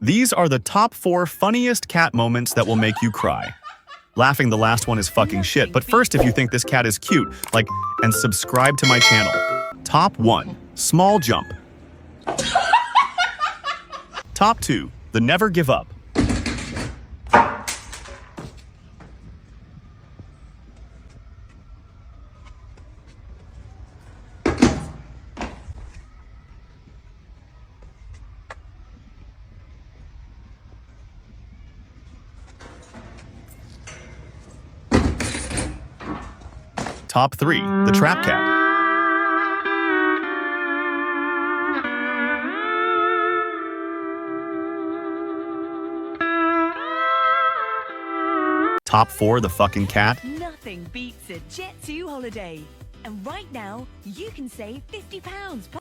These are the top 4 funniest cat moments that will make you cry. Laughing the last one is fucking shit, but first if you think this cat is cute, like, and subscribe to my channel. Top 1. Small jump. Top 2. The never give up. Top 3. The trap cat. Top 4. The fucking cat. Nothing beats a Jet2 holiday. And right now, you can save £50.